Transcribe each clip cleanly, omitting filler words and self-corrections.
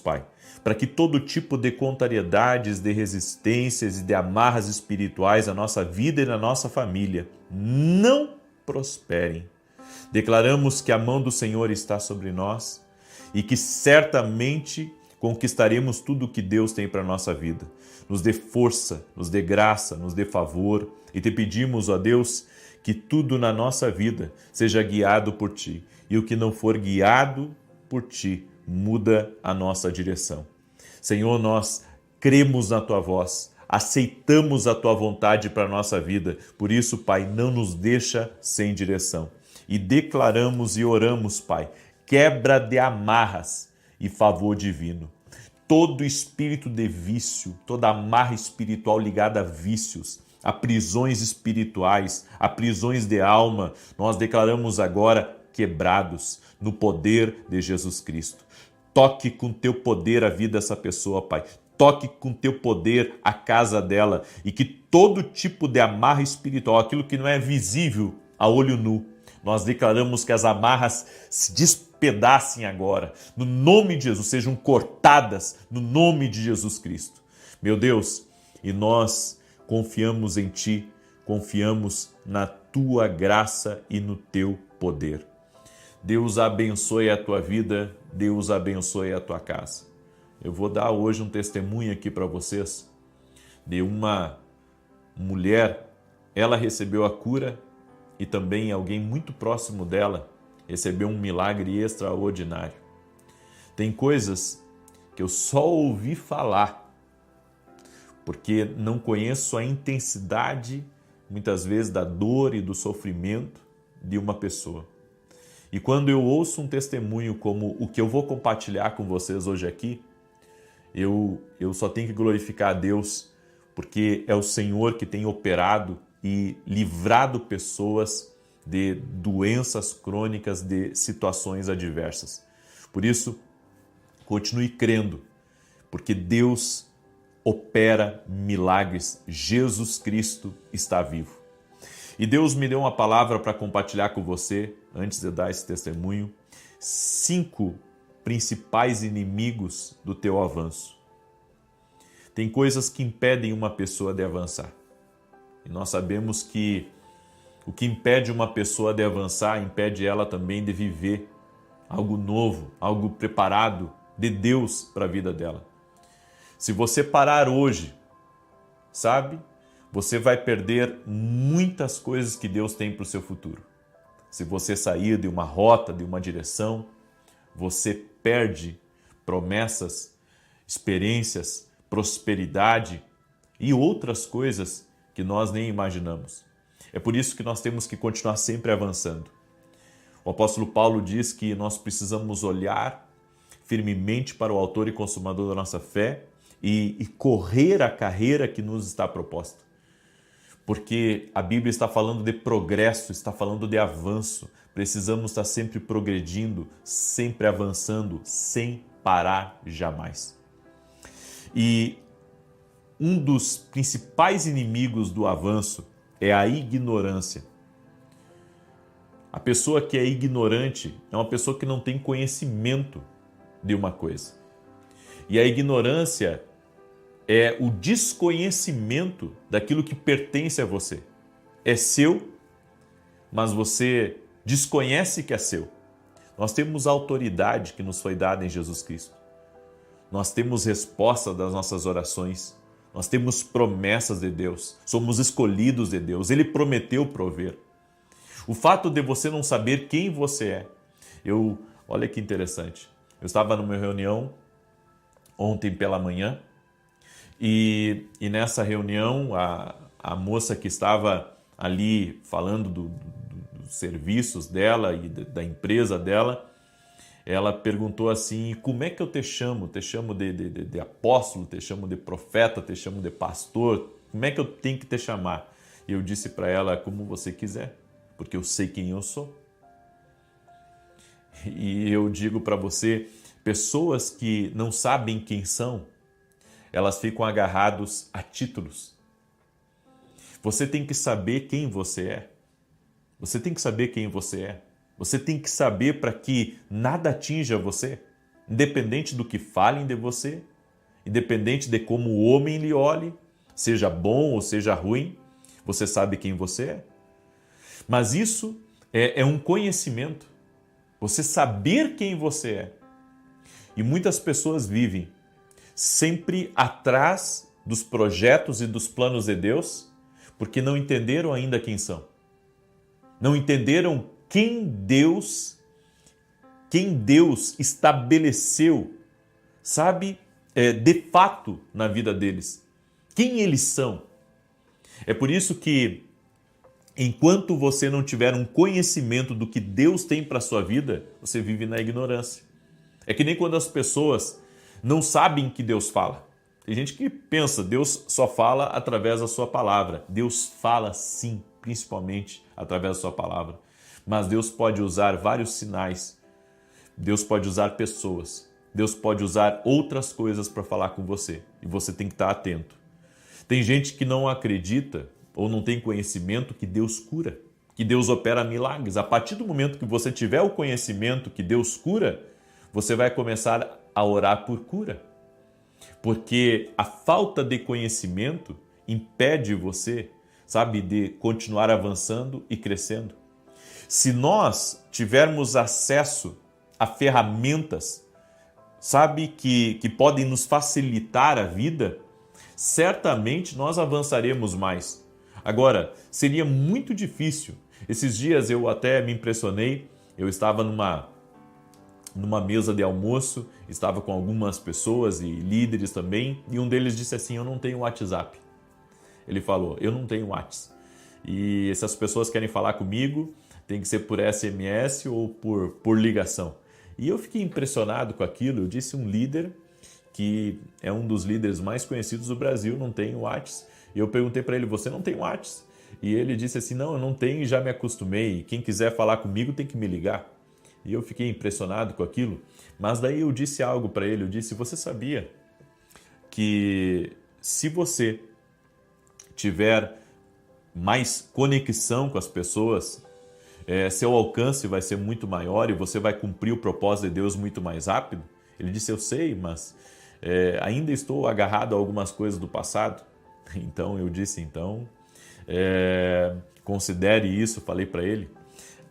Pai, para que todo tipo de contrariedades, de resistências e de amarras espirituais na nossa vida e na nossa família não prosperem. Declaramos que a mão do Senhor está sobre nós e que certamente conquistaremos tudo o que Deus tem para a nossa vida. Nos dê força, nos dê graça, nos dê favor e te pedimos, ó Deus, que tudo na nossa vida seja guiado por Ti e o que não for guiado por Ti, muda a nossa direção. Senhor, nós cremos na Tua voz, aceitamos a Tua vontade para a nossa vida. Por isso, Pai, não nos deixa sem direção. E declaramos e oramos, Pai, quebra de amarras e favor divino. Todo espírito de vício, toda amarra espiritual ligada a vícios, a prisões espirituais, a prisões de alma, nós declaramos agora quebrados no poder de Jesus Cristo. Toque com teu poder a vida dessa pessoa, Pai. Toque com teu poder a casa dela e que todo tipo de amarra espiritual, aquilo que não é visível a olho nu, nós declaramos que as amarras se despedacem agora, no nome de Jesus, sejam cortadas no nome de Jesus Cristo. Meu Deus, e nós confiamos em Ti, confiamos na Tua graça e no Teu poder. Deus abençoe a tua vida, Deus abençoe a tua casa. Eu vou dar hoje um testemunho aqui para vocês de uma mulher, ela recebeu a cura e também alguém muito próximo dela recebeu um milagre extraordinário. Tem coisas que eu só ouvi falar, porque não conheço a intensidade, muitas vezes, da dor e do sofrimento de uma pessoa. E quando eu ouço um testemunho como o que eu vou compartilhar com vocês hoje aqui, eu só tenho que glorificar a Deus, porque é o Senhor que tem operado e livrado pessoas de doenças crônicas, de situações adversas. Por isso, continue crendo, porque Deus opera milagres. Jesus Cristo está vivo. E Deus me deu uma palavra para compartilhar com você, antes de dar esse testemunho, 5 principais inimigos do teu avanço. Tem coisas que impedem uma pessoa de avançar. E nós sabemos que o que impede uma pessoa de avançar, impede ela também de viver algo novo, algo preparado de Deus para a vida dela. Se você parar hoje, sabe? Você vai perder muitas coisas que Deus tem para o seu futuro. Se você sair de uma rota, de uma direção, você perde promessas, experiências, prosperidade e outras coisas que nós nem imaginamos. É por isso que nós temos que continuar sempre avançando. O apóstolo Paulo diz que nós precisamos olhar firmemente para o autor e consumador da nossa fé e correr a carreira que nos está proposta. Porque a Bíblia está falando de progresso, está falando de avanço. Precisamos estar sempre progredindo, sempre avançando, sem parar jamais. E um dos principais inimigos do avanço é a ignorância. A pessoa que é ignorante é uma pessoa que não tem conhecimento de uma coisa. E a ignorância é o desconhecimento daquilo que pertence a você. É seu, mas você desconhece que é seu. Nós temos a autoridade que nos foi dada em Jesus Cristo. Nós temos resposta das nossas orações. Nós temos promessas de Deus. Somos escolhidos de Deus. Ele prometeu prover. O fato de você não saber quem você é. Olha que interessante. Eu estava numa reunião ontem pela manhã. E nessa reunião, a moça que estava ali falando dos serviços dela e da empresa dela, ela perguntou assim: como é que eu te chamo? Te chamo de apóstolo, te chamo de profeta, te chamo de pastor? Como é que eu tenho que te chamar? E eu disse para ela: como você quiser, porque eu sei quem eu sou. E eu digo para você, pessoas que não sabem quem são, elas ficam agarradas a títulos. Você tem que saber quem você é. Você tem que saber quem você é. Você tem que saber para que nada atinja você. independente do que falem de você, independente de como o homem lhe olhe, seja bom ou seja ruim, você sabe quem você é. Mas isso é um conhecimento, você saber quem você é. E muitas pessoas vivem sempre atrás dos projetos e dos planos de Deus, porque não entenderam ainda quem são. Não entenderam quem Deus estabeleceu, sabe, de fato na vida deles. Quem eles são. É por isso que, enquanto você não tiver um conhecimento do que Deus tem para a sua vida, você vive na ignorância. É que nem quando as pessoas não sabem que Deus fala. Tem gente que pensa, Deus só fala através da sua palavra. Deus fala sim, principalmente através da sua palavra. Mas Deus pode usar vários sinais. Deus pode usar pessoas. Deus pode usar outras coisas para falar com você. E você tem que estar atento. Tem gente que não acredita ou não tem conhecimento que Deus cura, que Deus opera milagres. A partir do momento que você tiver o conhecimento que Deus cura, você vai começar a orar por cura. Porque a falta de conhecimento impede você, sabe, de continuar avançando e crescendo. Se nós tivermos acesso a ferramentas, sabe, que podem nos facilitar a vida, certamente nós avançaremos mais. Agora, seria muito difícil. Esses dias eu até me impressionei, eu estava numa mesa de almoço, estava com algumas pessoas e líderes também, e um deles disse assim, eu não tenho WhatsApp. Ele falou, eu não tenho WhatsApp. E essas pessoas querem falar comigo, tem que ser por SMS ou por ligação. E eu fiquei impressionado com aquilo, eu disse um líder que é um dos líderes mais conhecidos do Brasil, não tem WhatsApp. E eu perguntei para ele, você não tem WhatsApp? E ele disse assim, não, eu não tenho e já me acostumei, quem quiser falar comigo tem que me ligar. E eu fiquei impressionado com aquilo, mas daí eu disse algo para ele, eu disse, você sabia que se você tiver mais conexão com as pessoas, seu alcance vai ser muito maior e você vai cumprir o propósito de Deus muito mais rápido? Ele disse, eu sei, mas ainda estou agarrado a algumas coisas do passado. Então eu disse, considere isso, falei para ele.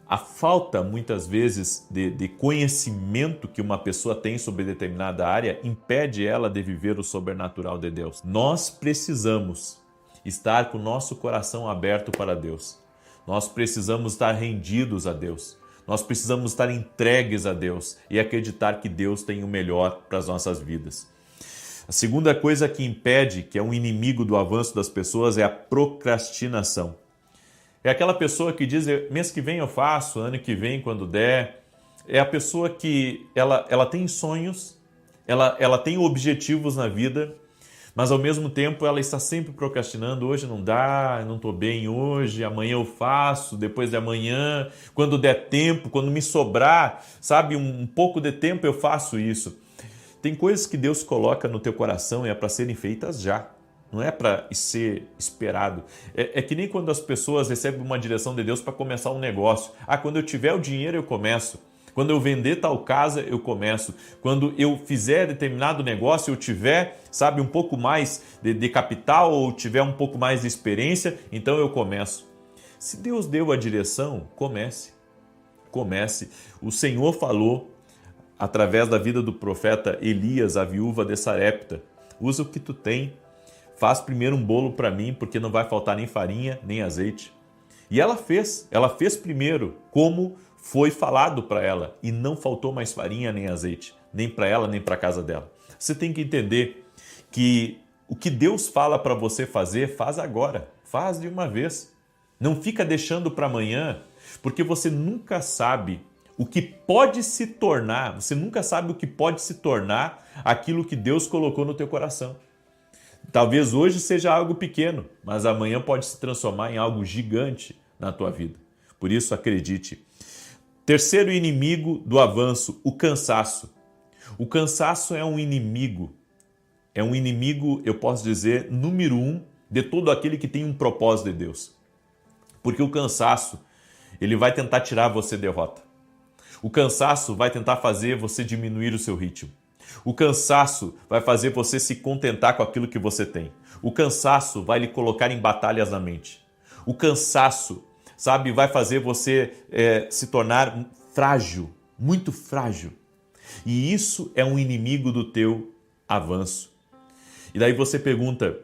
A falta, muitas vezes, de conhecimento que uma pessoa tem sobre determinada área impede ela de viver o sobrenatural de Deus. Nós precisamos estar com o nosso coração aberto para Deus. Nós precisamos estar rendidos a Deus. Nós precisamos estar entregues a Deus e acreditar que Deus tem o melhor para as nossas vidas. A segunda coisa que impede, que é um inimigo do avanço das pessoas, é a procrastinação. É aquela pessoa que diz, mês que vem eu faço, ano que vem quando der. É a pessoa que ela tem sonhos, ela tem objetivos na vida, mas ao mesmo tempo ela está sempre procrastinando. Hoje não dá, não estou bem hoje, amanhã eu faço, depois de amanhã, quando der tempo, quando me sobrar, sabe, um pouco de tempo eu faço isso. Tem coisas que Deus coloca no teu coração e é para serem feitas já. Não é para ser esperado. É que nem quando as pessoas recebem uma direção de Deus para começar um negócio. Quando eu tiver o dinheiro eu começo. Quando eu vender tal casa eu começo. Quando eu fizer determinado negócio, eu tiver, sabe, um pouco mais de capital ou tiver um pouco mais de experiência, então eu começo. Se Deus deu a direção, comece. Comece. O Senhor falou através da vida do profeta Elias, a viúva de Sarepta. Usa o que tu tem. Faz primeiro um bolo para mim, porque não vai faltar nem farinha, nem azeite. E ela fez primeiro como foi falado para ela, e não faltou mais farinha nem azeite, nem para ela, nem para a casa dela. Você tem que entender que o que Deus fala para você fazer, faz agora, faz de uma vez. Não fica deixando para amanhã, porque você nunca sabe o que pode se tornar, aquilo que Deus colocou no teu coração. Talvez hoje seja algo pequeno, mas amanhã pode se transformar em algo gigante na tua vida. Por isso, acredite. Terceiro inimigo do avanço, o cansaço. O cansaço é um inimigo, eu posso dizer, número 1 de todo aquele que tem um propósito de Deus. Porque o cansaço, ele vai tentar tirar você derrota. O cansaço vai tentar fazer você diminuir o seu ritmo. O cansaço vai fazer você se contentar com aquilo que você tem. O cansaço vai lhe colocar em batalhas na mente. O cansaço, sabe, vai fazer você se tornar frágil, muito frágil. E isso é um inimigo do teu avanço. E daí você pergunta,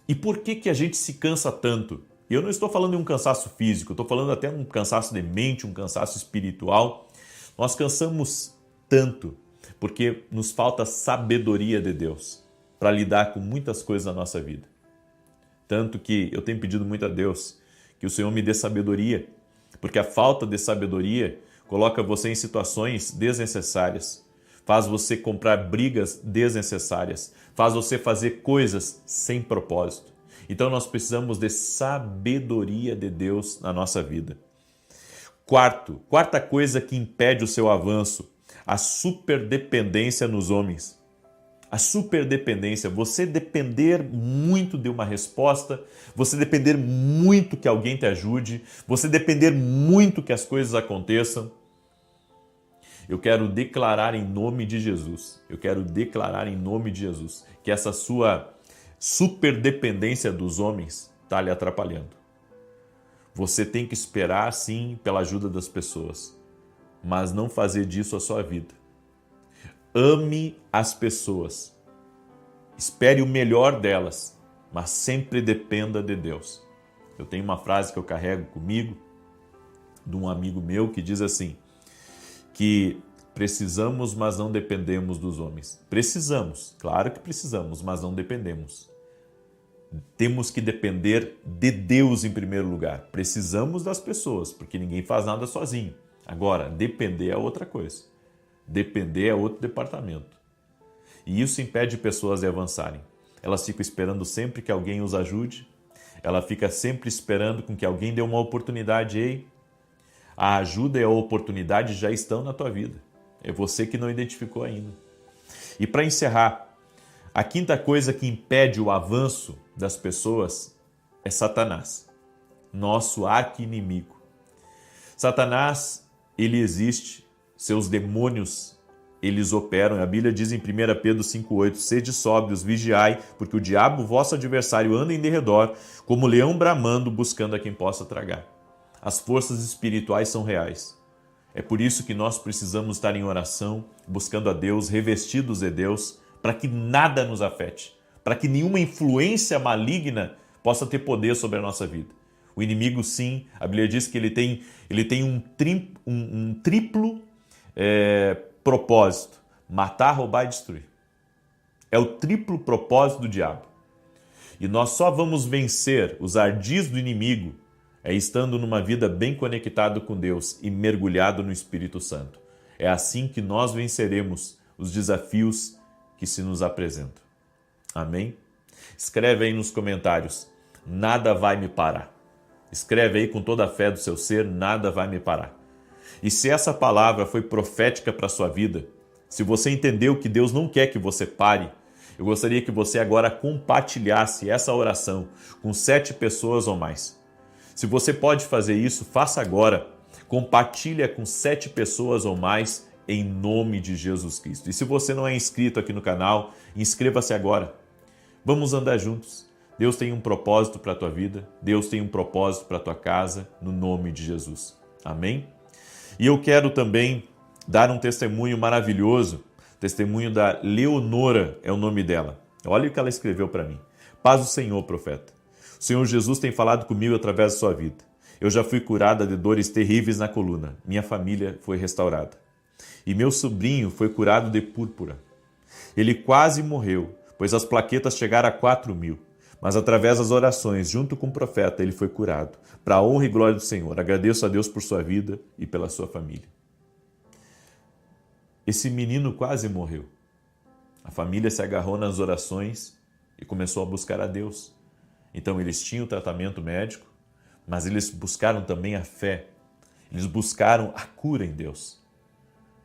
e por que a gente se cansa tanto? E eu não estou falando de um cansaço físico, estou falando até um cansaço de mente, um cansaço espiritual. Nós cansamos tanto porque nos falta sabedoria de Deus para lidar com muitas coisas na nossa vida. Tanto que eu tenho pedido muito a Deus que o Senhor me dê sabedoria, porque a falta de sabedoria coloca você em situações desnecessárias, faz você comprar brigas desnecessárias, faz você fazer coisas sem propósito. Então nós precisamos de sabedoria de Deus na nossa vida. Quarta coisa que impede o seu avanço, a superdependência nos homens. A superdependência, você depender muito de uma resposta, você depender muito que alguém te ajude, você depender muito que as coisas aconteçam. Eu quero declarar em nome de Jesus, que essa sua superdependência dos homens está lhe atrapalhando. Você tem que esperar, sim, pela ajuda das pessoas, mas não fazer disso a sua vida. Ame as pessoas, espere o melhor delas, mas sempre dependa de Deus. Eu tenho uma frase que eu carrego comigo, de um amigo meu, que diz assim, que precisamos, mas não dependemos dos homens. Precisamos, claro que precisamos, mas não dependemos. Temos que depender de Deus em primeiro lugar. Precisamos das pessoas, porque ninguém faz nada sozinho. Agora, depender é outra coisa. Depender é outro departamento. E isso impede pessoas de avançarem. Elas ficam esperando sempre que alguém os ajude. Ela fica sempre esperando com que alguém dê uma oportunidade. Ei, a ajuda e a oportunidade já estão na tua vida. É você que não identificou ainda. E para encerrar, a quinta coisa que impede o avanço das pessoas é Satanás, nosso arqui-inimigo. Satanás, ele existe. Seus demônios, eles operam. A Bíblia diz em 1 Pedro 5,8, sede sóbrios, vigiai, porque o diabo, vosso adversário, anda em derredor, como leão bramando, buscando a quem possa tragar. As forças espirituais são reais. É por isso que nós precisamos estar em oração, buscando a Deus, revestidos de Deus, para que nada nos afete, para que nenhuma influência maligna possa ter poder sobre a nossa vida. O inimigo, sim, a Bíblia diz que ele tem um triplo propósito: matar, roubar e destruir. É o triplo propósito do diabo. E nós só vamos vencer os ardis do inimigo estando numa vida bem conectado com Deus e mergulhado no Espírito Santo. É assim que nós venceremos os desafios que se nos apresentam. Amém? Escreve aí nos comentários, nada vai me parar. Escreve aí com toda a fé do seu ser, nada vai me parar. E se essa palavra foi profética para a sua vida, se você entendeu que Deus não quer que você pare, eu gostaria que você agora compartilhasse essa oração com 7 pessoas ou mais. Se você pode fazer isso, faça agora. Compartilha com 7 pessoas ou mais em nome de Jesus Cristo. E se você não é inscrito aqui no canal, inscreva-se agora. Vamos andar juntos. Deus tem um propósito para a tua vida. Deus tem um propósito para a tua casa, no nome de Jesus. Amém? E eu quero também dar um testemunho maravilhoso, testemunho da Leonora, é o nome dela. Olha o que ela escreveu para mim. Paz do Senhor, profeta. O Senhor Jesus tem falado comigo através da sua vida. Eu já fui curada de dores terríveis na coluna. Minha família foi restaurada. E meu sobrinho foi curado de púrpura. Ele quase morreu, pois as plaquetas chegaram a 4.000. Mas através das orações, junto com o profeta, ele foi curado. Para a honra e glória do Senhor, agradeço a Deus por sua vida e pela sua família. Esse menino quase morreu. A família se agarrou nas orações e começou a buscar a Deus. Então eles tinham o tratamento médico, mas eles buscaram também a fé. Eles buscaram a cura em Deus.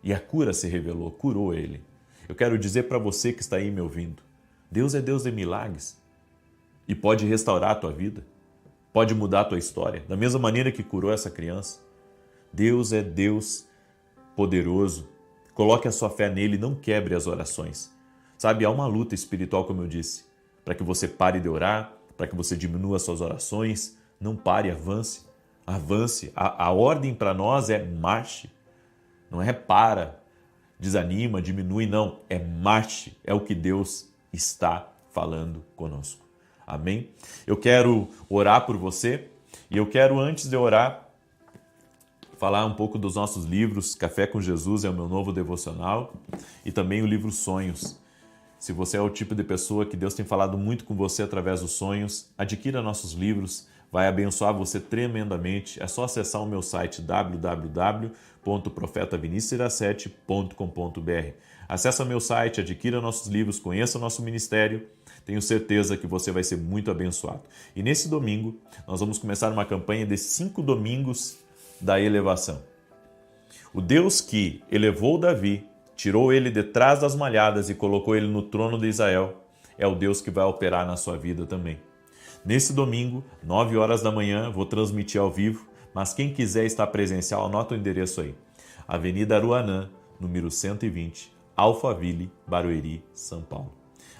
E a cura se revelou, curou ele. Eu quero dizer para você que está aí me ouvindo, Deus é Deus de milagres. E pode restaurar a tua vida, pode mudar a tua história, da mesma maneira que curou essa criança. Deus é Deus poderoso. Coloque a sua fé nele, não quebre as orações. Sabe, há uma luta espiritual, como eu disse, para que você pare de orar, para que você diminua as suas orações. Não pare, avance. Avance. A ordem para nós é marche. Não é para, desanima, diminui, não. É marche. É o que Deus está falando conosco. Amém? Eu quero orar por você e eu quero, antes de orar, falar um pouco dos nossos livros. Café com Jesus é o meu novo devocional e também o livro Sonhos. Se você é o tipo de pessoa que Deus tem falado muito com você através dos sonhos, adquira nossos livros, vai abençoar você tremendamente. É só acessar o meu site www.profetavinicius17.com.br. Acesse o meu site, adquira nossos livros, conheça o nosso ministério. Tenho certeza que você vai ser muito abençoado. E nesse domingo, nós vamos começar uma campanha de 5 domingos da elevação. O Deus que elevou Davi, tirou ele de trás das malhadas e colocou ele no trono de Israel, é o Deus que vai operar na sua vida também. Nesse domingo, 9 horas da manhã, vou transmitir ao vivo, mas quem quiser estar presencial, anota o endereço aí. Avenida Aruanã, número 120, Alphaville, Barueri, São Paulo.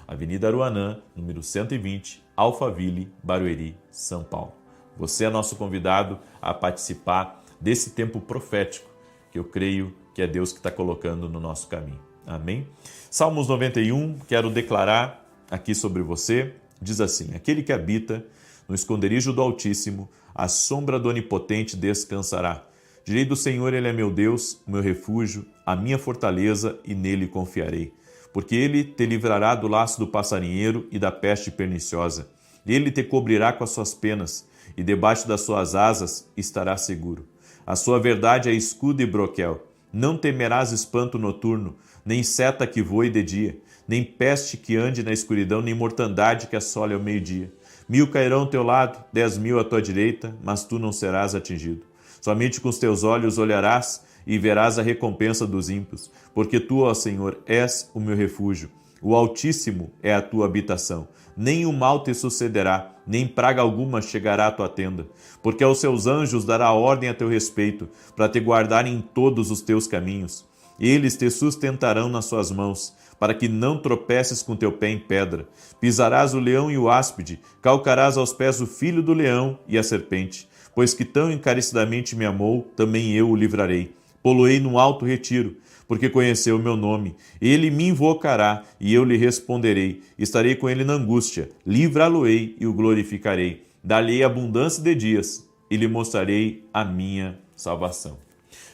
Avenida Aruanã, número 120, Alphaville, Barueri, São Paulo. Você é nosso convidado a participar desse tempo profético que eu creio que é Deus que está colocando no nosso caminho. Amém? Salmos 91, quero declarar aqui sobre você, diz assim: aquele que habita no esconderijo do Altíssimo, à sombra do Onipotente descansará. Direi do Senhor, ele é meu Deus, o meu refúgio, a minha fortaleza, e nele confiarei. Porque ele te livrará do laço do passarinheiro e da peste perniciosa. Ele te cobrirá com as suas penas, e debaixo das suas asas estará seguro. A sua verdade é escudo e broquel. Não temerás espanto noturno, nem seta que voe de dia, nem peste que ande na escuridão, nem mortandade que assole ao meio-dia. 1000 cairão ao teu lado, 10.000 à tua direita, mas tu não serás atingido. Somente com os teus olhos olharás e verás a recompensa dos ímpios, porque tu, ó Senhor, és o meu refúgio. O Altíssimo é a tua habitação. Nem o mal te sucederá, nem praga alguma chegará à tua tenda, porque aos seus anjos dará ordem a teu respeito, para te guardarem em todos os teus caminhos. Eles te sustentarão nas suas mãos, para que não tropeces com teu pé em pedra. Pisarás o leão e o áspide, calcarás aos pés o filho do leão e a serpente. Pois que tão encarecidamente me amou, também eu o livrarei. Poloei num alto retiro, porque conheceu o meu nome. Ele me invocará, e eu lhe responderei. Estarei com ele na angústia, livrá-lo-ei e o glorificarei. Dar-lhe abundância de dias, e lhe mostrarei a minha salvação.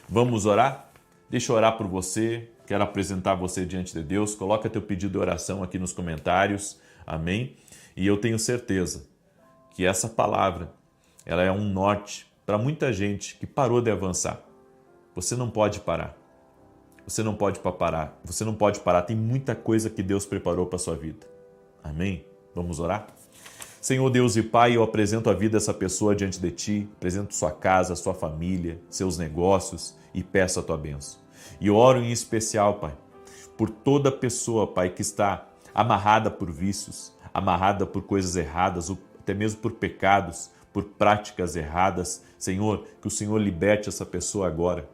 Vamos orar? Deixa eu orar por você, quero apresentar você diante de Deus. Coloca teu pedido de oração aqui nos comentários, amém? E eu tenho certeza que essa palavra, ela é um norte para muita gente que parou de avançar. Você não pode parar. Você não pode parar. Você não pode parar. Tem muita coisa que Deus preparou para a sua vida. Amém? Vamos orar? Senhor Deus e Pai, eu apresento a vida dessa pessoa diante de Ti, apresento sua casa, sua família, seus negócios e peço a Tua bênção. E oro em especial, Pai, por toda pessoa, Pai, que está amarrada por vícios, amarrada por coisas erradas, ou até mesmo por pecados, por práticas erradas. Senhor, que o Senhor liberte essa pessoa agora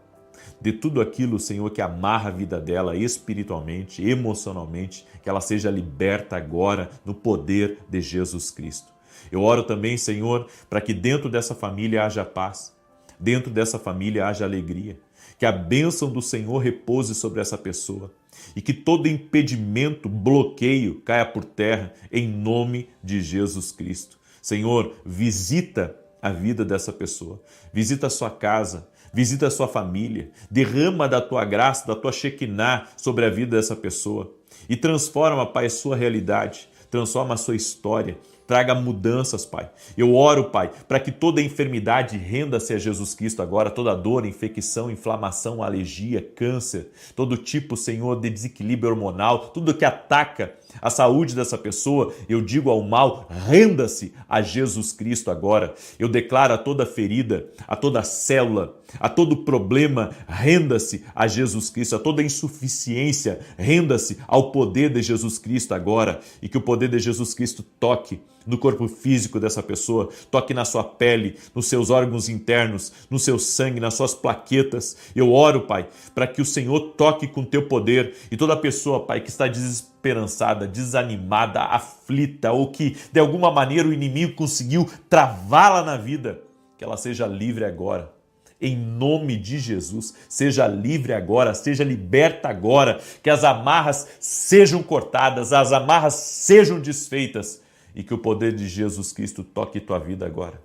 de tudo aquilo, Senhor, que amarra a vida dela espiritualmente, emocionalmente, que ela seja liberta agora no poder de Jesus Cristo. Eu oro também, Senhor, para que dentro dessa família haja paz, dentro dessa família haja alegria, que a bênção do Senhor repouse sobre essa pessoa e que todo impedimento, bloqueio caia por terra em nome de Jesus Cristo. Senhor, visita a vida dessa pessoa, visita a sua casa, visita a sua família, derrama da tua graça, da tua Shekinah sobre a vida dessa pessoa e transforma, Pai, a sua realidade, transforma a sua história, traga mudanças, Pai. Eu oro, Pai, para que toda enfermidade renda-se a Jesus Cristo agora, toda dor, infecção, inflamação, alergia, câncer, todo tipo, Senhor, de desequilíbrio hormonal, tudo que ataca a saúde dessa pessoa, eu digo ao mal, renda-se a Jesus Cristo agora. Eu declaro a toda ferida, a toda célula, a todo problema, renda-se a Jesus Cristo, a toda insuficiência, renda-se ao poder de Jesus Cristo agora, e que o poder de Jesus Cristo toque no corpo físico dessa pessoa, toque na sua pele, nos seus órgãos internos, no seu sangue, nas suas plaquetas. Eu oro, Pai, para que o Senhor toque com teu poder e toda pessoa, Pai, que está desesperançada, desanimada, aflita ou que de alguma maneira o inimigo conseguiu travá-la na vida, que ela seja livre agora. Em nome de Jesus, seja livre agora, seja liberta agora, que as amarras sejam cortadas, as amarras sejam desfeitas e que o poder de Jesus Cristo toque tua vida agora.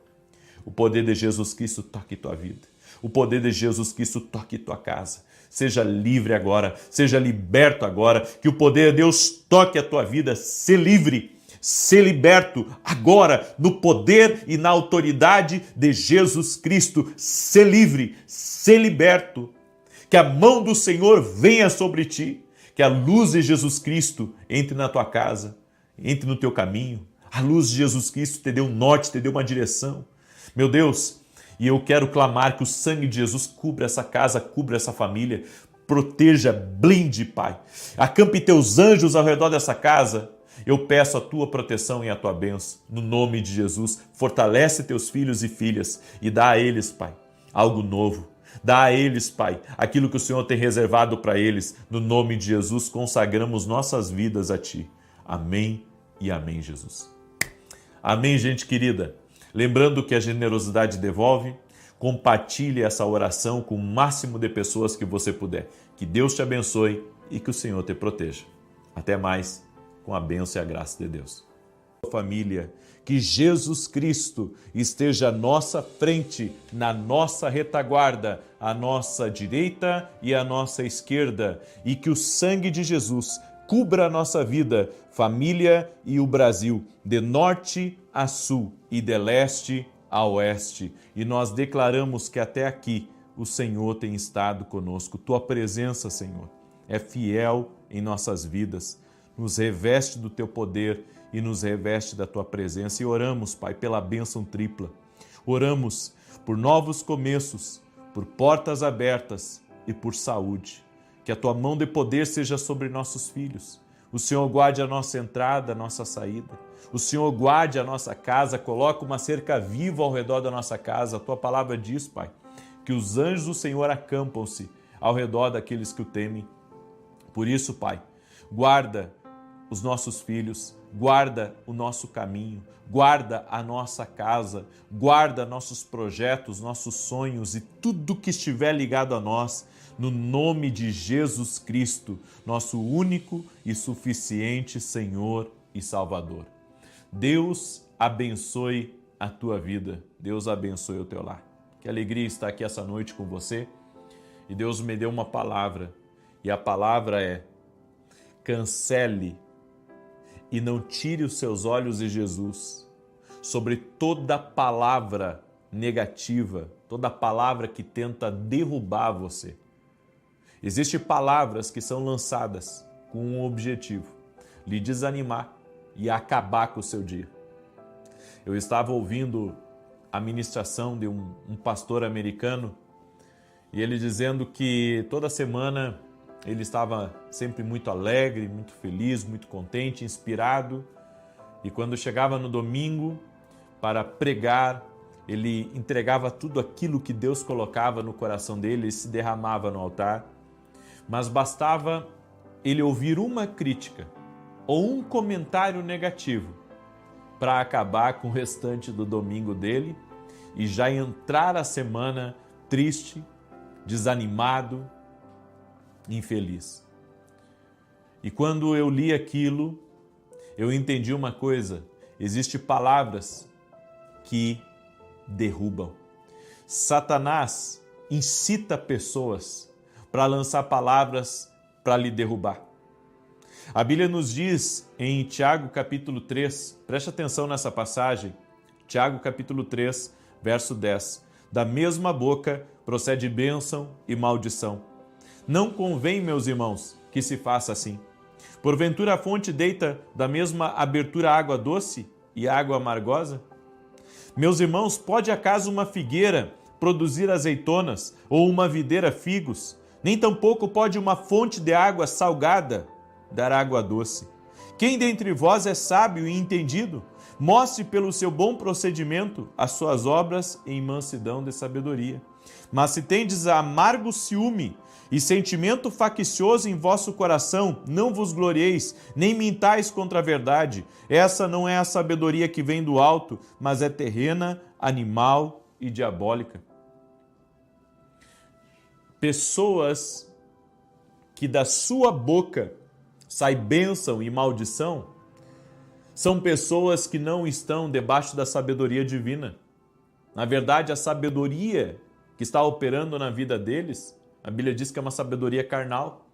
O poder de Jesus Cristo toque tua vida. O poder de Jesus Cristo toque tua casa. Seja livre agora, seja liberto agora, que o poder de Deus toque a tua vida, ser livre. Ser liberto agora no poder e na autoridade de Jesus Cristo. Ser livre, ser liberto. Que a mão do Senhor venha sobre ti. Que a luz de Jesus Cristo entre na tua casa, entre no teu caminho. A luz de Jesus Cristo te dê um norte, te dê uma direção. Meu Deus, e eu quero clamar que o sangue de Jesus cubra essa casa, cubra essa família. Proteja, blinde, Pai. Acampe teus anjos ao redor dessa casa. Eu peço a tua proteção e a tua bênção, no nome de Jesus. Fortalece teus filhos e filhas e dá a eles, Pai, algo novo. Dá a eles, Pai, aquilo que o Senhor tem reservado para eles. No nome de Jesus, consagramos nossas vidas a Ti. Amém e amém, Jesus. Amém, gente querida. Lembrando que a generosidade devolve, compartilhe essa oração com o máximo de pessoas que você puder. Que Deus te abençoe e que o Senhor te proteja. Até mais. Com a bênção e a graça de Deus. Família, que Jesus Cristo esteja à nossa frente, na nossa retaguarda, à nossa direita e à nossa esquerda, e que o sangue de Jesus cubra a nossa vida, família e o Brasil, de norte a sul e de leste a oeste. E nós declaramos que até aqui o Senhor tem estado conosco. Tua presença, Senhor, é fiel em nossas vidas. Nos reveste do teu poder e nos reveste da tua presença. E oramos, Pai, pela bênção tripla. Oramos por novos começos, por portas abertas e por saúde. Que a tua mão de poder seja sobre nossos filhos. O Senhor guarde a nossa entrada, a nossa saída. O Senhor guarde a nossa casa, coloca uma cerca viva ao redor da nossa casa. A tua palavra diz, Pai, que os anjos do Senhor acampam-se ao redor daqueles que o temem. Por isso, Pai, guarda os nossos filhos, guarda o nosso caminho, guarda a nossa casa, guarda nossos projetos, nossos sonhos e tudo que estiver ligado a nós, no nome de Jesus Cristo, nosso único e suficiente Senhor e Salvador. Deus abençoe a tua vida, Deus abençoe o teu lar. Que alegria estar aqui essa noite com você. E Deus me deu uma palavra, e a palavra é: cancele e não tire os seus olhos de Jesus sobre toda palavra negativa, toda palavra que tenta derrubar você. Existem palavras que são lançadas com um objetivo: lhe desanimar e acabar com o seu dia. Eu estava ouvindo a ministração de um pastor americano e ele dizendo que toda semana ele estava sempre muito alegre, muito feliz, muito contente, inspirado. E quando chegava no domingo para pregar, ele entregava tudo aquilo que Deus colocava no coração dele e se derramava no altar. Mas bastava ele ouvir uma crítica ou um comentário negativo para acabar com o restante do domingo dele e já entrar a semana triste, desanimado, infeliz. E quando eu li aquilo, eu entendi uma coisa: existem palavras que derrubam. Satanás incita pessoas para lançar palavras para lhe derrubar. A Bíblia nos diz em Tiago capítulo 3, preste atenção nessa passagem, Tiago capítulo 3, verso 10, da mesma boca procede bênção e maldição. Não convém, meus irmãos, que se faça assim. Porventura a fonte deita da mesma abertura água doce e água amargosa? Meus irmãos, pode acaso uma figueira produzir azeitonas ou uma videira figos? Nem tampouco pode uma fonte de água salgada dar água doce. Quem dentre vós é sábio e entendido? Mostre pelo seu bom procedimento as suas obras em mansidão de sabedoria. Mas se tendes amargo ciúme e sentimento faccioso em vosso coração, não vos glorieis, nem mintais contra a verdade. Essa não é a sabedoria que vem do alto, mas é terrena, animal e diabólica. Pessoas que da sua boca sai bênção e maldição, são pessoas que não estão debaixo da sabedoria divina. Na verdade, a sabedoria que está operando na vida deles, a Bíblia diz que é uma sabedoria carnal,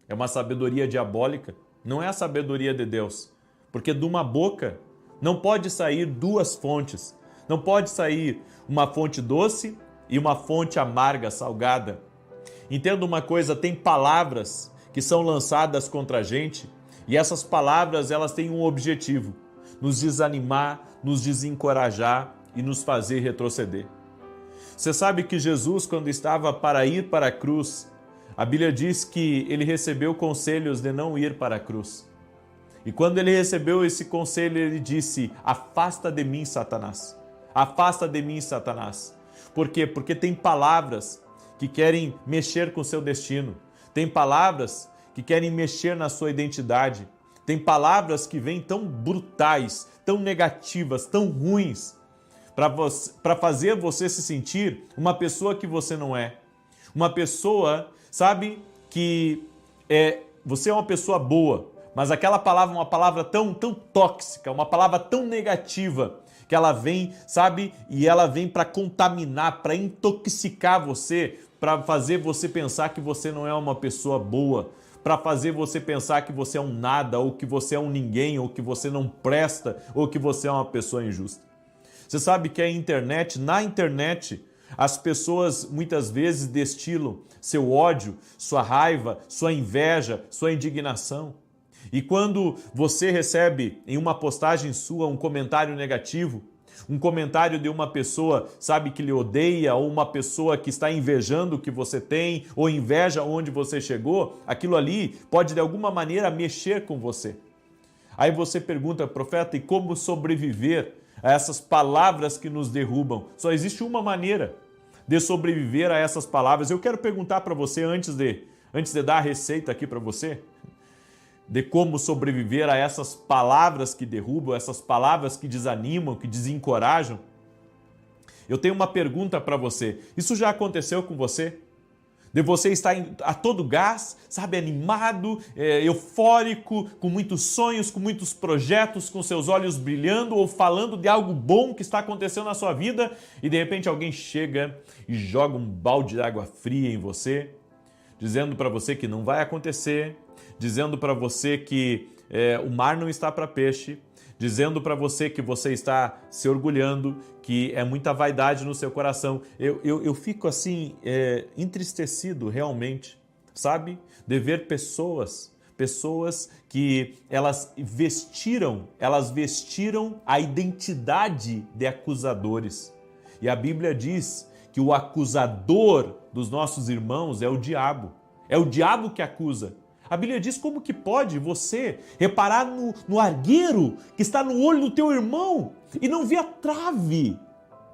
é uma sabedoria diabólica, não é a sabedoria de Deus. Porque de uma boca não pode sair duas fontes, não pode sair uma fonte doce e uma fonte amarga, salgada. Entenda uma coisa, tem palavras que são lançadas contra a gente e essas palavras elas têm um objetivo, nos desanimar, nos desencorajar e nos fazer retroceder. Você sabe que Jesus, quando estava para ir para a cruz, a Bíblia diz que ele recebeu conselhos de não ir para a cruz. E quando ele recebeu esse conselho, ele disse: afasta de mim, Satanás. Afasta de mim, Satanás. Por quê? Porque tem palavras que querem mexer com o seu destino. Tem palavras que querem mexer na sua identidade. Tem palavras que vêm tão brutais, tão negativas, tão ruins, para fazer você se sentir uma pessoa que você não é. Uma pessoa, sabe, que você é uma pessoa boa, mas aquela palavra é uma palavra tão tóxica, uma palavra tão negativa, que ela vem, sabe, e ela vem para contaminar, para intoxicar você, para fazer você pensar que você não é uma pessoa boa, para fazer você pensar que você é um nada, ou que você é um ninguém, ou que você não presta, ou que você é uma pessoa injusta. Você sabe que na internet, as pessoas muitas vezes destilam seu ódio, sua raiva, sua inveja, sua indignação. E quando você recebe em uma postagem sua um comentário negativo, um comentário de uma pessoa, sabe, que lhe odeia, ou uma pessoa que está invejando o que você tem, ou inveja onde você chegou, aquilo ali pode de alguma maneira mexer com você. Aí você pergunta: profeta, e como sobreviver a essas palavras que nos derrubam? Só existe uma maneira de sobreviver a essas palavras. Eu quero perguntar para você, antes de dar a receita aqui para você, de como sobreviver a essas palavras que derrubam, essas palavras que desanimam, que desencorajam. Eu tenho uma pergunta para você. Isso já aconteceu com você? De você estar a todo gás, sabe, animado, eufórico, com muitos sonhos, com muitos projetos, com seus olhos brilhando ou falando de algo bom que está acontecendo na sua vida e de repente alguém chega e joga um balde de água fria em você, dizendo para você que não vai acontecer, dizendo para você que o mar não está para peixe, dizendo para você que você está se orgulhando, que é muita vaidade no seu coração. Eu fico assim, entristecido realmente, sabe? De ver pessoas que elas vestiram a identidade de acusadores. E a Bíblia diz que o acusador dos nossos irmãos é o diabo. É o diabo que acusa. A Bíblia diz: como que pode você reparar no argueiro que está no olho do teu irmão e não ver a trave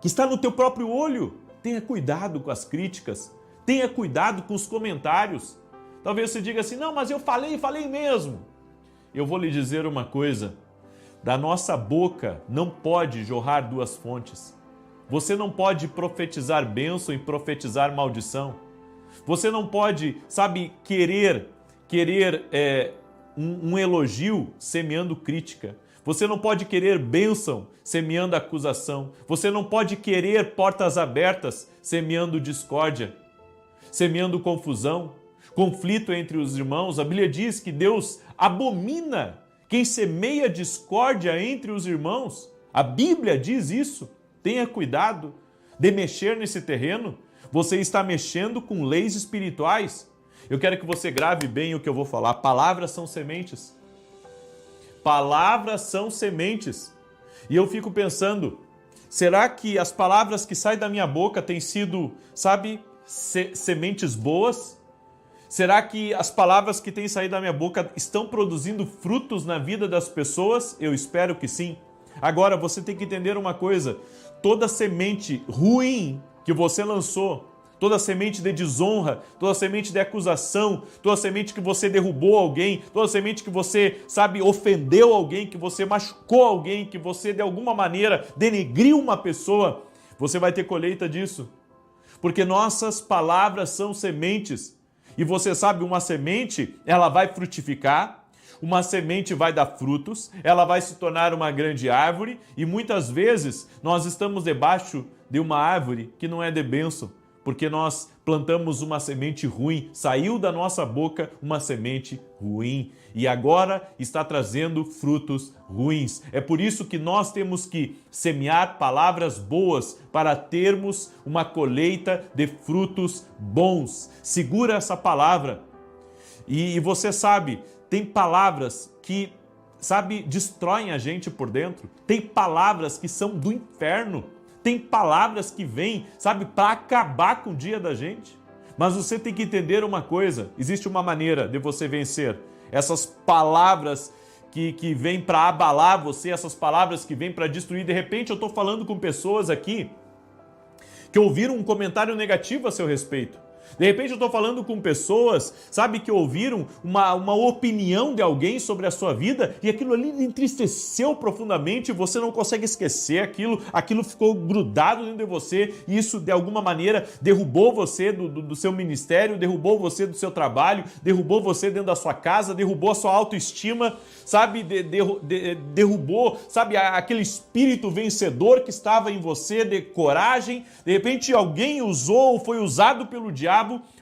que está no teu próprio olho? Tenha cuidado com as críticas, tenha cuidado com os comentários. Talvez você diga assim: não, mas eu falei mesmo. Eu vou lhe dizer uma coisa: da nossa boca não pode jorrar duas fontes. Você não pode profetizar bênção e profetizar maldição. Você não pode, sabe, querer um elogio semeando crítica. Você não pode querer bênção semeando acusação. Você não pode querer portas abertas semeando discórdia, semeando confusão, conflito entre os irmãos. A Bíblia diz que Deus abomina quem semeia discórdia entre os irmãos. A Bíblia diz isso. Tenha cuidado de mexer nesse terreno. Você está mexendo com leis espirituais. Eu quero que você grave bem o que eu vou falar. Palavras são sementes. Palavras são sementes. E eu fico pensando, será que as palavras que saem da minha boca têm sido, sabe, sementes boas? Será que as palavras que têm saído da minha boca estão produzindo frutos na vida das pessoas? Eu espero que sim. Agora, você tem que entender uma coisa: toda semente ruim que você lançou, toda semente de desonra, toda semente de acusação, toda semente que você derrubou alguém, toda semente que você, ofendeu alguém, que você machucou alguém, que você de alguma maneira denegriu uma pessoa, você vai ter colheita disso. Porque nossas palavras são sementes. E você sabe, uma semente, ela vai frutificar, uma semente vai dar frutos, ela vai se tornar uma grande árvore, e muitas vezes nós estamos debaixo de uma árvore que não é de bênção, porque nós plantamos uma semente ruim, saiu da nossa boca uma semente ruim e agora está trazendo frutos ruins. É por isso que nós temos que semear palavras boas para termos uma colheita de frutos bons. Segura essa palavra. E você sabe, tem palavras que, destroem a gente por dentro. Tem palavras que são do inferno. Tem palavras que vêm, para acabar com o dia da gente. Mas você tem que entender uma coisa: existe uma maneira de você vencer essas palavras que vêm para abalar você, essas palavras que vêm para destruir. De repente eu estou falando com pessoas aqui que ouviram um comentário negativo a seu respeito. De repente eu estou falando com pessoas, que ouviram uma opinião de alguém sobre a sua vida e aquilo ali entristeceu profundamente, você não consegue esquecer aquilo ficou grudado dentro de você e isso de alguma maneira derrubou você do seu ministério, derrubou você do seu trabalho, derrubou você dentro da sua casa, derrubou a sua autoestima, derrubou, aquele espírito vencedor que estava em você, de coragem. De repente alguém usou ou foi usado pelo diabo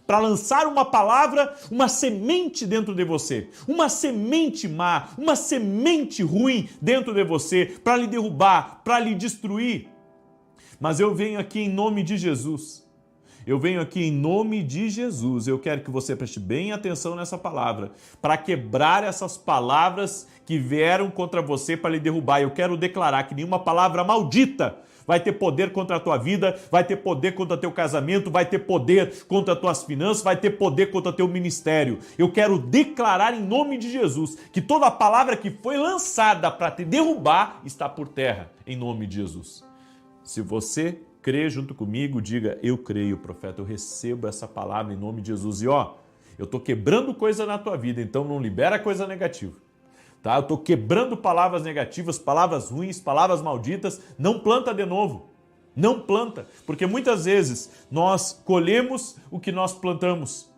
para lançar uma palavra, uma semente dentro de você, uma semente má, uma semente ruim dentro de você, para lhe derrubar, para lhe destruir. Mas eu venho aqui em nome de Jesus. Eu venho aqui em nome de Jesus. Eu quero que você preste bem atenção nessa palavra, para quebrar essas palavras que vieram contra você para lhe derrubar. Eu quero declarar que nenhuma palavra maldita vai ter poder contra a tua vida, vai ter poder contra teu casamento, vai ter poder contra as tuas finanças, vai ter poder contra teu ministério. Eu quero declarar em nome de Jesus que toda palavra que foi lançada para te derrubar está por terra, em nome de Jesus. Se você crê junto comigo, diga: eu creio, profeta, eu recebo essa palavra em nome de Jesus. E eu estou quebrando coisa na tua vida, então não libera coisa negativa. Eu estou quebrando palavras negativas, palavras ruins, palavras malditas. Não planta de novo. Não planta. Porque muitas vezes nós colhemos o que nós plantamos.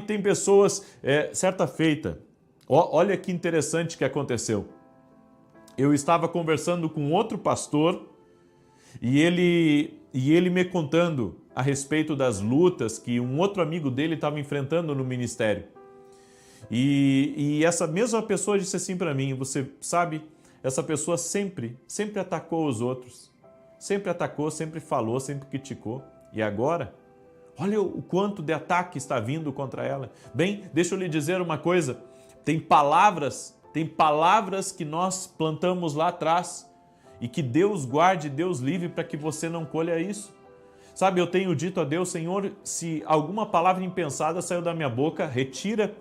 Tem pessoas, certa feita, olha que interessante que aconteceu. Eu estava conversando com outro pastor e ele me contando a respeito das lutas que um outro amigo dele estava enfrentando no ministério. E essa mesma pessoa disse assim para mim: você sabe, essa pessoa sempre atacou os outros, sempre atacou, sempre falou, sempre criticou. E agora, olha o quanto de ataque está vindo contra ela. Bem, deixa eu lhe dizer uma coisa: tem palavras que nós plantamos lá atrás e que Deus guarde, Deus livre para que você não colha isso. Eu tenho dito a Deus: Senhor, se alguma palavra impensada saiu da minha boca, retira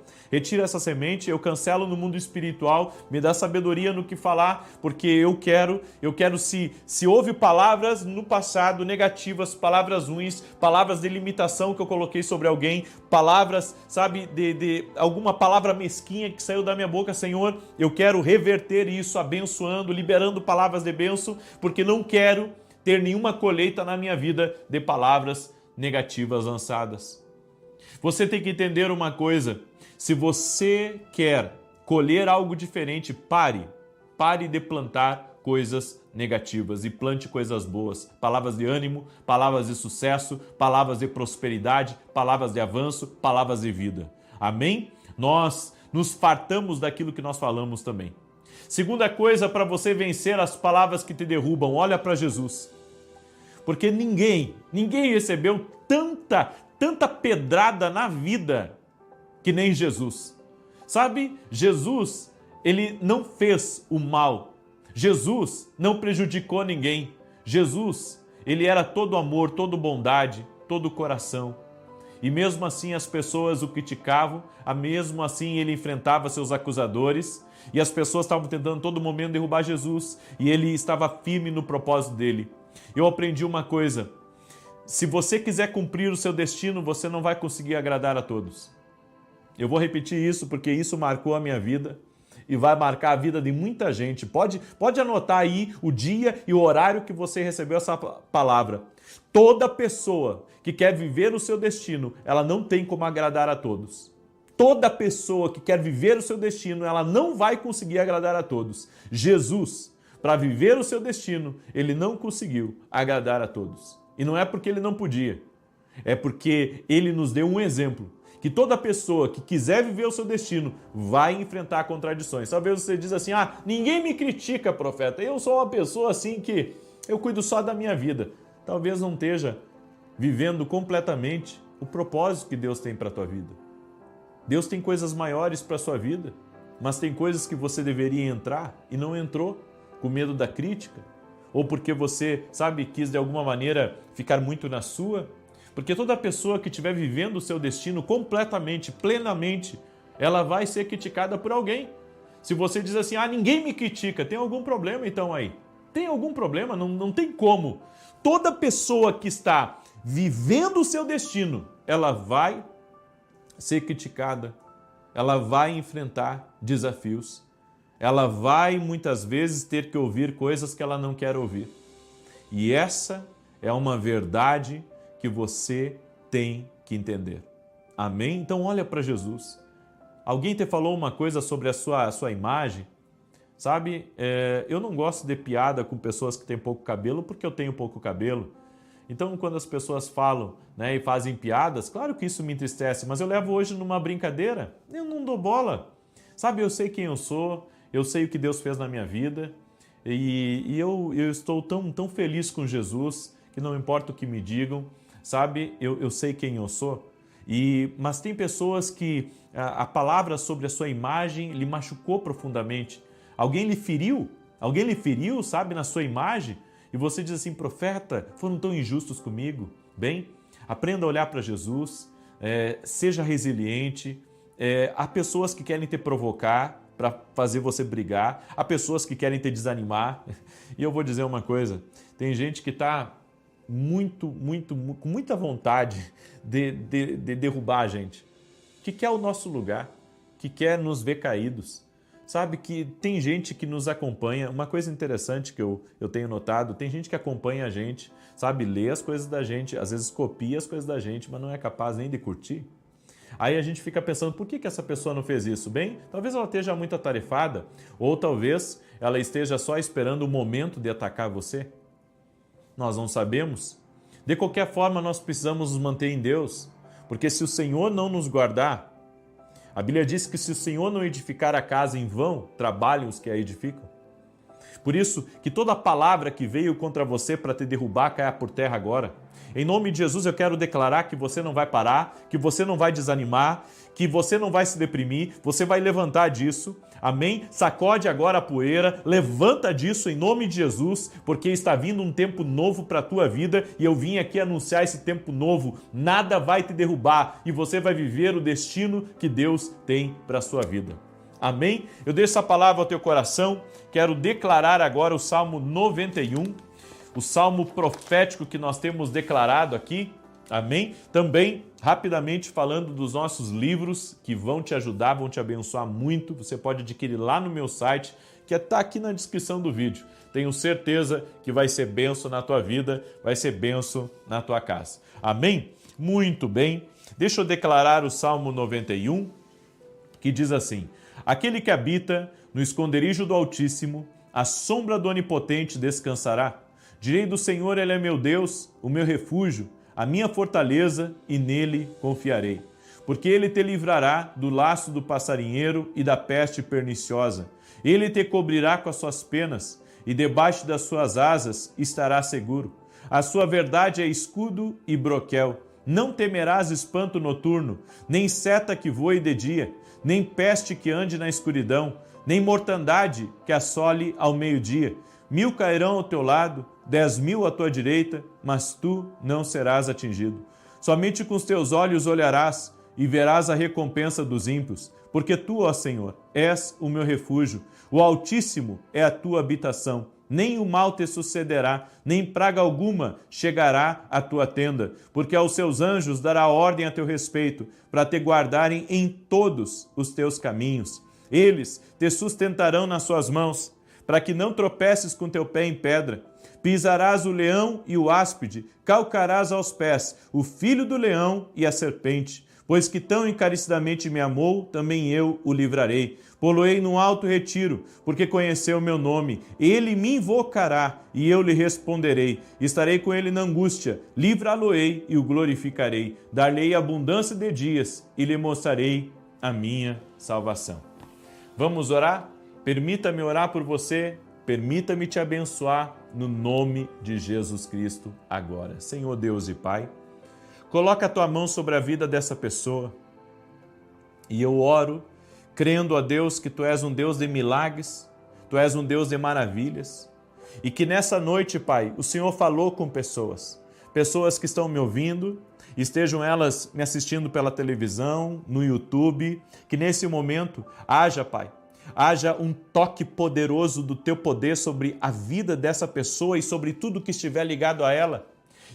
essa semente, eu cancelo no mundo espiritual, me dá sabedoria no que falar, porque eu quero se houve palavras no passado negativas, palavras ruins, palavras de limitação que eu coloquei sobre alguém, palavras, de alguma palavra mesquinha que saiu da minha boca, Senhor, eu quero reverter isso, abençoando, liberando palavras de bênção, porque não quero ter nenhuma colheita na minha vida de palavras negativas lançadas. Você tem que entender uma coisa: se você quer colher algo diferente, pare de plantar coisas negativas e plante coisas boas, palavras de ânimo, palavras de sucesso, palavras de prosperidade, palavras de avanço, palavras de vida. Amém? Nós nos fartamos daquilo que nós falamos também. Segunda coisa, para você vencer as palavras que te derrubam, olha para Jesus. Porque ninguém recebeu tanta pedrada na vida que nem Jesus. Jesus, ele não fez o mal. Jesus não prejudicou ninguém. Jesus, ele era todo amor, todo bondade, todo coração. E mesmo assim as pessoas o criticavam, mesmo assim ele enfrentava seus acusadores, e as pessoas estavam tentando a todo momento derrubar Jesus, e ele estava firme no propósito dele. Eu aprendi uma coisa: se você quiser cumprir o seu destino, você não vai conseguir agradar a todos. Eu vou repetir isso porque isso marcou a minha vida e vai marcar a vida de muita gente. Pode anotar aí o dia e o horário que você recebeu essa palavra. Toda pessoa que quer viver o seu destino, ela não tem como agradar a todos. Toda pessoa que quer viver o seu destino, ela não vai conseguir agradar a todos. Jesus, para viver o seu destino, ele não conseguiu agradar a todos. E não é porque ele não podia, é porque ele nos deu um exemplo, que toda pessoa que quiser viver o seu destino vai enfrentar contradições. Talvez você diz assim: ninguém me critica, profeta, eu sou uma pessoa assim que eu cuido só da minha vida. Talvez não esteja vivendo completamente o propósito que Deus tem para a tua vida. Deus tem coisas maiores para a sua vida, mas tem coisas que você deveria entrar e não entrou, com medo da crítica, ou porque você, quis de alguma maneira ficar muito na sua. Porque toda pessoa que estiver vivendo o seu destino completamente, plenamente, ela vai ser criticada por alguém. Se você diz assim: ninguém me critica, tem algum problema então aí? Tem algum problema? Não tem como. Toda pessoa que está vivendo o seu destino, ela vai ser criticada, ela vai enfrentar desafios, ela vai muitas vezes ter que ouvir coisas que ela não quer ouvir. E essa é uma verdade que você tem que entender. Amém? Então olha para Jesus. Alguém te falou uma coisa sobre a sua imagem? Eu não gosto de piada com pessoas que têm pouco cabelo porque eu tenho pouco cabelo. Então quando as pessoas falam, e fazem piadas, claro que isso me entristece, mas eu levo hoje numa brincadeira. Eu não dou bola. Eu sei quem eu sou, eu sei o que Deus fez na minha vida e eu estou tão feliz com Jesus que não importa o que me digam. Eu sei quem eu sou, mas tem pessoas que a palavra sobre a sua imagem lhe machucou profundamente. Alguém lhe feriu, na sua imagem, e você diz assim: profeta, foram tão injustos comigo. Bem, aprenda a olhar para Jesus, seja resiliente. Há pessoas que querem te provocar para fazer você brigar, há pessoas que querem te desanimar. E eu vou dizer uma coisa: tem gente que está com muita vontade de derrubar a gente, que quer o nosso lugar, que quer nos ver caídos. Que tem gente que nos acompanha. Uma coisa interessante que eu tenho notado: tem gente que acompanha a gente, lê as coisas da gente, às vezes copia as coisas da gente, mas não é capaz nem de curtir. Aí a gente fica pensando: por que essa pessoa não fez isso? Bem, talvez ela esteja muito atarefada, ou talvez ela esteja só esperando o momento de atacar você. Nós não sabemos. De qualquer forma, nós precisamos nos manter em Deus, porque se o Senhor não nos guardar, a Bíblia diz que se o Senhor não edificar a casa, em vão trabalham os que a edificam. Por isso, que toda palavra que veio contra você para te derrubar caia por terra agora. Em nome de Jesus, eu quero declarar que você não vai parar, que você não vai desanimar, que você não vai se deprimir, você vai levantar disso. Amém? Sacode agora a poeira, levanta disso em nome de Jesus, porque está vindo um tempo novo para a tua vida e eu vim aqui anunciar esse tempo novo. Nada vai te derrubar e você vai viver o destino que Deus tem para a sua vida. Amém? Eu deixo essa palavra ao teu coração. Quero declarar agora o Salmo 91, o salmo profético que nós temos declarado aqui. Amém? Também, rapidamente falando dos nossos livros que vão te ajudar, vão te abençoar muito. Você pode adquirir lá no meu site, que está aqui na descrição do vídeo. Tenho certeza que vai ser bênção na tua vida, vai ser bênção na tua casa. Amém? Muito bem. Deixa eu declarar o Salmo 91, que diz assim: aquele que habita no esconderijo do Altíssimo, à sombra do Onipotente descansará. Direi do Senhor, Ele é meu Deus, o meu refúgio, a minha fortaleza, e nele confiarei. Porque Ele te livrará do laço do passarinheiro e da peste perniciosa. Ele te cobrirá com as suas penas, e debaixo das suas asas estará seguro. A sua verdade é escudo e broquel. Não temerás espanto noturno, nem seta que voe de dia, nem peste que ande na escuridão, nem mortandade que assole ao meio-dia. 1000 cairão ao teu lado, 10.000 à tua direita, mas tu não serás atingido. Somente com os teus olhos olharás e verás a recompensa dos ímpios, porque tu, ó Senhor, és o meu refúgio, o Altíssimo é a tua habitação. Nem o mal te sucederá, nem praga alguma chegará à tua tenda, porque aos seus anjos dará ordem a teu respeito, para te guardarem em todos os teus caminhos. Eles te sustentarão nas suas mãos, para que não tropeces com teu pé em pedra. Pisarás o leão e o áspide, calcarás aos pés o filho do leão e a serpente. Pois que tão encarecidamente me amou, também eu o livrarei. Pô-lo-ei num alto retiro, porque conheceu o meu nome. Ele me invocará e eu lhe responderei. Estarei com ele na angústia, livrá-lo-ei e o glorificarei. Dar-lhe abundância de dias e lhe mostrarei a minha salvação. Vamos orar? Permita-me orar por você, permita-me te abençoar no nome de Jesus Cristo agora. Senhor Deus e Pai, coloca a tua mão sobre a vida dessa pessoa e eu oro crendo a Deus que tu és um Deus de milagres, tu és um Deus de maravilhas e que nessa noite, Pai, o Senhor falou com pessoas que estão me ouvindo, estejam elas me assistindo pela televisão, no YouTube, que nesse momento haja, Pai, haja um toque poderoso do teu poder sobre a vida dessa pessoa e sobre tudo que estiver ligado a ela.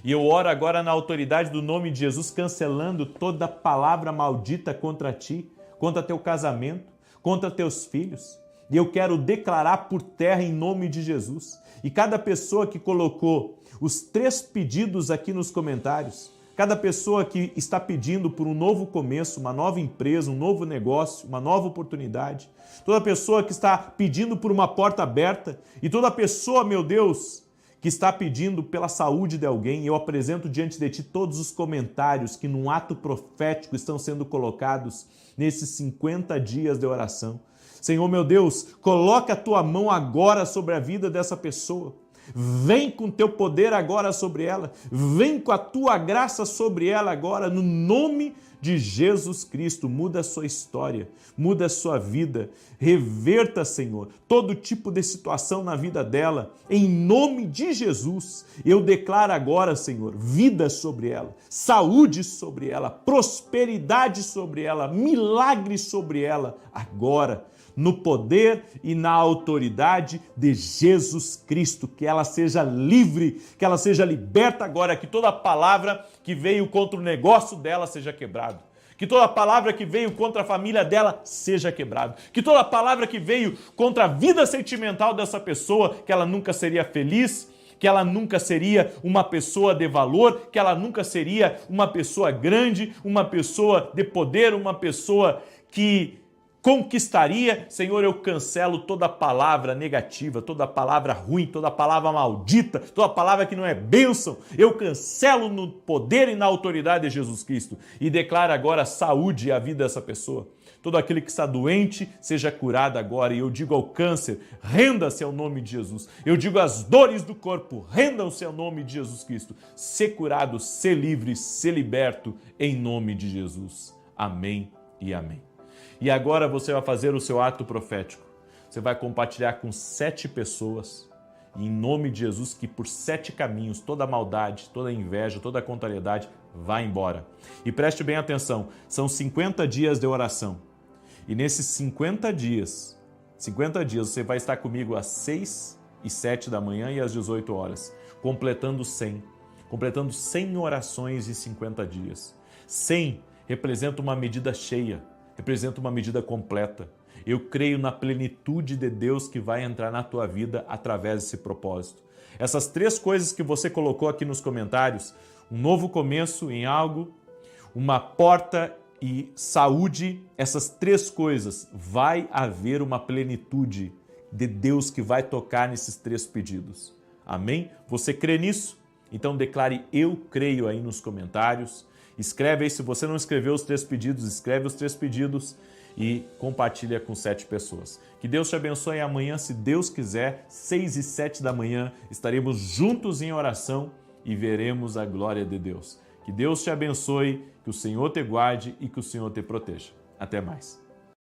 E eu oro agora na autoridade do nome de Jesus, cancelando toda palavra maldita contra ti, contra teu casamento, contra teus filhos. E eu quero declarar por terra em nome de Jesus. E cada pessoa que colocou os 3 pedidos aqui nos comentários, cada pessoa que está pedindo por um novo começo, uma nova empresa, um novo negócio, uma nova oportunidade, toda pessoa que está pedindo por uma porta aberta e toda pessoa, meu Deus, que está pedindo pela saúde de alguém, eu apresento diante de ti todos os comentários que num ato profético estão sendo colocados nesses 50 dias de oração. Senhor, meu Deus, coloca a tua mão agora sobre a vida dessa pessoa. Vem com teu poder agora sobre ela. Vem com a tua graça sobre ela agora, no nome de Jesus Cristo. Muda a sua história, muda a sua vida. Reverta, Senhor, todo tipo de situação na vida dela. Em nome de Jesus, eu declaro agora, Senhor, vida sobre ela, saúde sobre ela, prosperidade sobre ela, milagre sobre ela, agora, no poder e na autoridade de Jesus Cristo, que ela seja livre, que ela seja liberta agora, que toda palavra que veio contra o negócio dela seja quebrado, que toda palavra que veio contra a família dela seja quebrado, que toda palavra que veio contra a vida sentimental dessa pessoa, que ela nunca seria feliz, que ela nunca seria uma pessoa de valor, que ela nunca seria uma pessoa grande, uma pessoa de poder, uma pessoa que conquistaria. Senhor, eu cancelo toda palavra negativa, toda palavra ruim, toda palavra maldita, toda palavra que não é bênção. Eu cancelo no poder e na autoridade de Jesus Cristo e declaro agora saúde à vida dessa pessoa. Todo aquele que está doente seja curado agora. E eu digo ao câncer, renda-se ao nome de Jesus. Eu digo às dores do corpo, rendam-se ao nome de Jesus Cristo. Ser curado, ser livre, ser liberto em nome de Jesus. Amém e amém. E agora você vai fazer o seu ato profético. Você vai compartilhar com 7 pessoas, e em nome de Jesus, que por 7 caminhos, toda maldade, toda inveja, toda contrariedade, vá embora. E preste bem atenção, são 50 dias de oração. E nesses 50 dias você vai estar comigo às 6 e 7 da manhã e às 18 horas, completando 100 orações em 50 dias. 100 representa uma medida cheia, representa uma medida completa. Eu creio na plenitude de Deus que vai entrar na tua vida através desse propósito. Essas 3 coisas que você colocou aqui nos comentários, um novo começo em algo, uma porta e saúde, essas 3 coisas, vai haver uma plenitude de Deus que vai tocar nesses 3 pedidos. Amém? Você crê nisso? Então declare eu creio aí nos comentários. Escreve aí, se você não escreveu os 3 pedidos, escreve os 3 pedidos e compartilha com 7 pessoas. Que Deus te abençoe e amanhã, se Deus quiser, 6 e 7 da manhã, estaremos juntos em oração e veremos a glória de Deus. Que Deus te abençoe, que o Senhor te guarde e que o Senhor te proteja. Até mais.